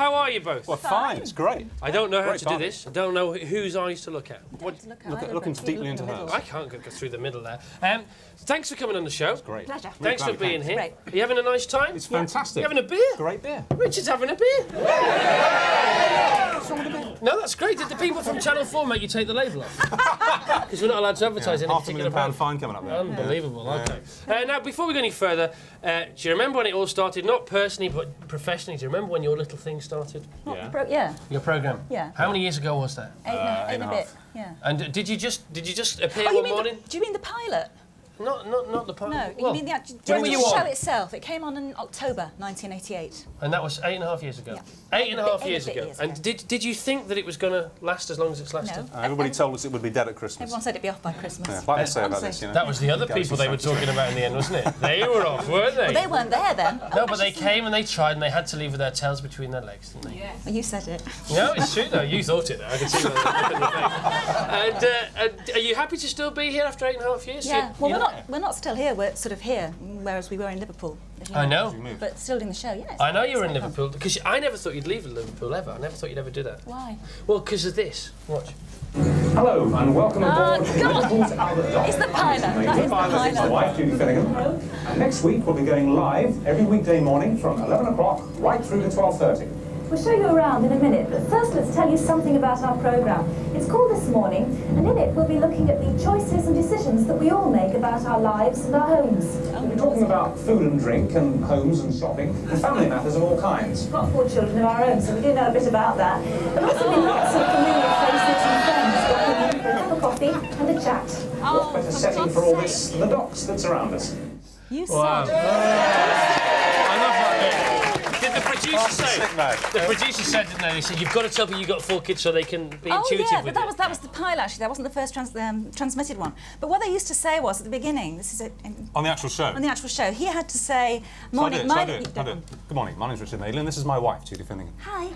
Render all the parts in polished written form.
How are you both? Well, fine. It's great. I don't know how Great to party. do this. I don't know whose eyes to look at. Looking deeply into hers. I can't go through the middle there. Thanks for coming on the show. It's great. Pleasure. Thanks for being here. Great. Are you having a nice time? It's fantastic. You having a beer? Great beer. Richard's having a beer. No, that's great. Did the people from Channel 4 make you take the label off? Because we're not allowed to advertise any particular £500,000 fine coming up there. Unbelievable. Okay. Now, before we go any further, do you remember when it all started? Not personally, but professionally. Do you remember when your little thing started? Yeah. Your programme? Yeah. How many years ago was that? Eight and a bit. half. Yeah. And did you just appear Oh, you one mean morning? do you mean the pilot? Not the part. No, Well, you mean the actual when were you on? show itself. It came on in October 1988. And that was 8.5 years ago. Yeah. 8.5 years Eight ago. years And ago. did you think that it was going to last as long as it's lasted? No. Everybody told us it would be dead at Christmas. Everyone said it'd be off by Christmas. Yeah, like they say about Honestly. this, you know. That was the other Galaxy people they were Science. talking about in the end, wasn't it? They were off, weren't they? Well, they weren't there then. No, but they came and they tried and they had to leave with their tails between their legs, didn't they? Yes. Well, you said it. No, it's true though. You thought it though. I can see that in your face. And are you happy to still be here after 8.5 years? Yeah. Well, we're not still here. We're sort of here, whereas we were in Liverpool. as you I know. But still doing the show. Yes. I know you were in It's Liverpool because I never thought you'd leave Liverpool ever. I never thought you'd ever do that. Why? Well, because of this. Watch. Hello and welcome aboard God. Liverpool's Albert Dock. It's the pilot. That is the This is my pilot. wife, Judy Finnigan. And next week we'll be going live every weekday morning from 11 o'clock right through to 12:30. We'll show you around in a minute, but first let's tell you something about our programme. It's called This Morning, and in it we'll be looking at the choices and decisions that we all make about our lives and our homes. We'll be talking about food and drink and homes and shopping and family matters of all kinds. We've got 4 children of our own, so we do know a bit about that. There'll also be lots of familiar faces and friends dropping in for a cup of coffee and a chat. What better setting for all this than the docks that surround us? You said. Wow. I love that bit. Did the producer say? Sick man. The producer said, didn't they? They said you've got to tell people you've got 4 kids so they can be intuitive yeah, with but it. that was the pilot actually. That wasn't the first transmitted one. But what they used to say was at the beginning. This is On the actual show. on the actual show. He had to say, So I "Morning, do it. Good morning. My name's Richard Madeley, and this is my wife, Judy Finnigan. Hi."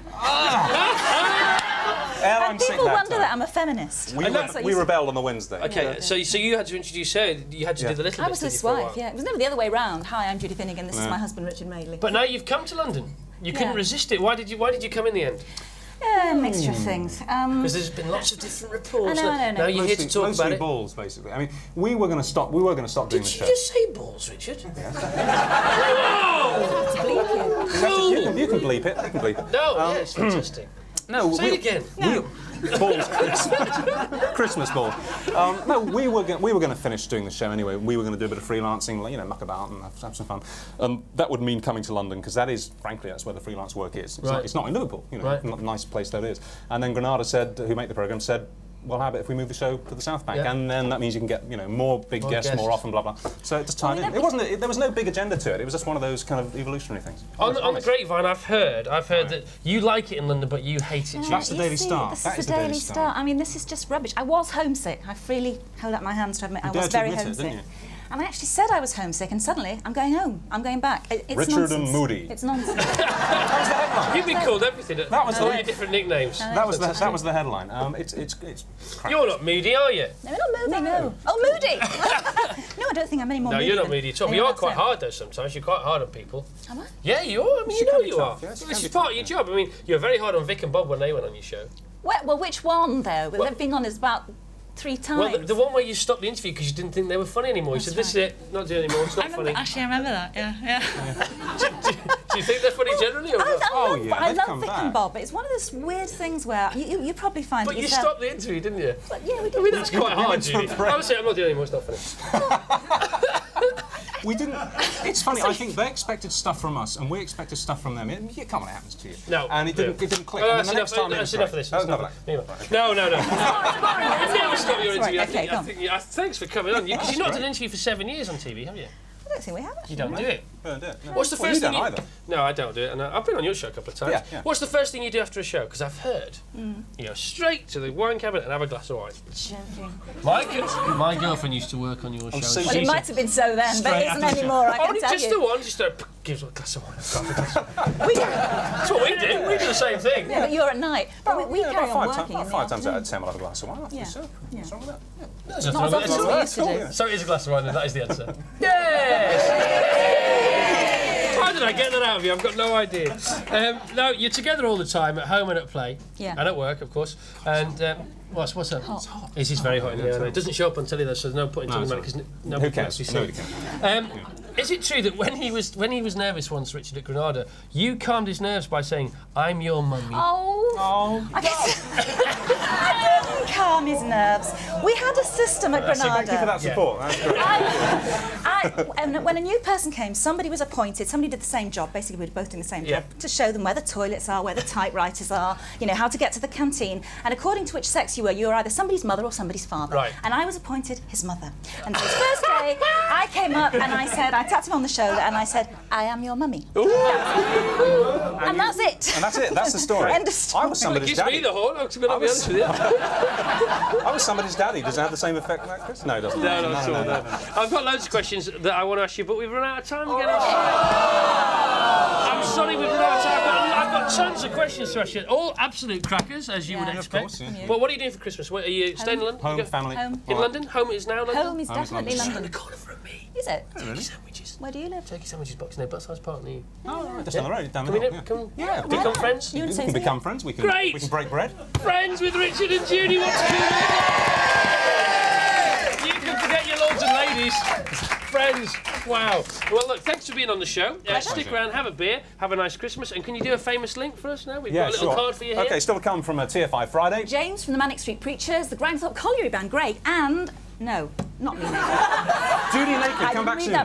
Airline And sick people that wonder time. that I'm a feminist. That's what We you said. rebelled on the Wednesday. Okay, so you had to introduce her. You had to do the little I bits. was his wife. Yeah, it was never the other way round. Hi, I'm Judy Finnigan. This is my husband, Richard Madeley. But now you've come to London. You couldn't Yeah. resist it. Why did you come in the end? A mixture of things. Because there's been lots of different reports. I know. Now you're here to talk mostly about it. balls, basically. I mean, we were going to stop doing the show. Did you just say balls, Richard? You can bleep it. You can bleep it. No, yeah, it's fantastic. No, Say it again. Balls. Christmas balls. No, we were going to finish doing the show anyway. We were going to do a bit of freelancing, you know, muck about and have some fun. That would mean coming to London because that is, frankly, that's where the freelance work is. It's not in Liverpool, you know, Right. nice place that is. And then Granada said, who make the programme, said, well, how about if we move the show to the South Bank? Yeah. And then that means you can get, you know, more big guests more often, blah blah. So it just tied in. It wasn't. There was no big agenda to it. It was just one of those kind of evolutionary things. On the grapevine, I've heard that you like it in London, but you hate it. No, That's the you Daily see, Star. This That is is the the Daily Daily Star. Star. I mean, this is just rubbish. I was homesick. I freely held up my hands to admit I was dared to very admit it, homesick. didn't you? And I actually said I was homesick, and suddenly I'm going home. I'm going back. It's Richard nonsense. and Moody. It's nonsense. You've been called everything. That was all the- your different nicknames. That was the headline. It's crap. You're not moody, are you? No, not Moody, no. Oh, Moody! No, I don't think I'm any more No, moody you're not than moody at all. But anyone you are else quite there. hard though sometimes. You're quite hard on people. Am I? Yeah, you are. I mean, She you know can be you are. tough, yes, she This can is be part tough, of your job. I mean, you were very hard on Vic and Bob when they went on your show. Well, which one, though? Well, they've been on us about 3 times. Well, the one where you stopped the interview because you didn't think they were funny anymore. You said, "This is it. Not doing it anymore. It's not funny." Actually, I remember that, yeah. Do you think they're funny generally? Or not? I they've love come Vic back. and Bob, but it's one of those weird things where you probably find But it you yourself. stopped the interview, didn't you? But, yeah, we did. I mean, that's quite hard, Judy. I would say I'm not doing it anymore. It's not funny. We didn't. It's funny. I think they expected stuff from us, and we expected stuff from them. Come on, it happens to you. No. And it didn't click. Oh, and that's then the next time enough of this. That was Enough enough of of that. No. I've never stopped your interview. Okay, go on. Thanks for coming on. Because you've not done an interview for 7 years on TV, have you? I don't think we have. You don't do it. that. What's the Well, first you thing don't either. No, I don't do it, and I've been on your show a couple of times. Yeah. What's the first thing you do after a show? Because I've heard you go straight to the wine cabinet and have a glass of wine. Joking. My girlfriend used to work on your show. so Well, it might have been so then, but it isn't anymore, I can Only tell just you. the one. Just gives a glass of wine. That's what we do. We do the same thing. Yeah, but you're at night. But we carry on working About in the 5 times out afternoon. of 10 we'll have a glass of wine. After Yeah. the show. What's wrong with that? There's Not nothing as wrong with often as it. we used to do. So it is a glass of wine, and that is the answer. Yes! did I get that out of you? I've got no idea. No, you're together all the time, at home and at play. Yeah. And at work, of course. And what's up? It's hot. It is very hot in here. It doesn't show up on telly though, so there's no point in talking about it because nobody can actually see. Nobody can. Is it true that when he was nervous once, Richard, at Granada, you calmed his nerves by saying, "I'm your mummy"? Oh. I didn't calm his nerves. We had a system at Granada. Thank you for that support. That's great. And when a new person came, somebody was appointed, somebody did the same job, basically we were both doing the same job, to show them where the toilets are, where the typewriters are, you know, how to get to the canteen. And according to which sex you were either somebody's mother or somebody's father. Right. And I was appointed his mother. And so his first day, I came up and I said, I tapped him on the shoulder and I said, "I am your mummy." And that's it. And that's it. That's the story. End of story. I was somebody's Gives me daddy. the horn. I'm going to be honest with you. I was somebody's daddy. Does it have the same effect on that, Chris? No, it doesn't. No, not at all. No. I've got loads of questions that I want to ask you, but we've run out of time again. I'm sorry we've run out of time. I've got tons of questions to ask you. All absolute crackers, as you would Yeah. expect. Of course, yeah. But what are you doing for Christmas? Are you staying in London? Home, You go- family. Home. In London? Home is now London? Home is definitely Just around London. the corner from me. Is it? Turkey sandwiches. Where do you live? Turkey sandwiches, Boxing Day, Butt's House Park near you. Oh, right, just down the road, down the Can we hill. come, Yeah. become friends? You and We can Susie? become friends. We can. Great. We can break bread. Friends with Richard and Judy, what's going on? You can forget your lords and ladies. Friends. Wow. Well, look, thanks for being on the show. Stick around, have a beer, have a nice Christmas, and can you do a famous link for us now? We've got a little card for you here. Okay, still to come from a TFI Friday. James from the Manic Street Preachers, the Grindthorpe Colliery Band, great, and no, not me. Judy Finnigan, come back read soon. that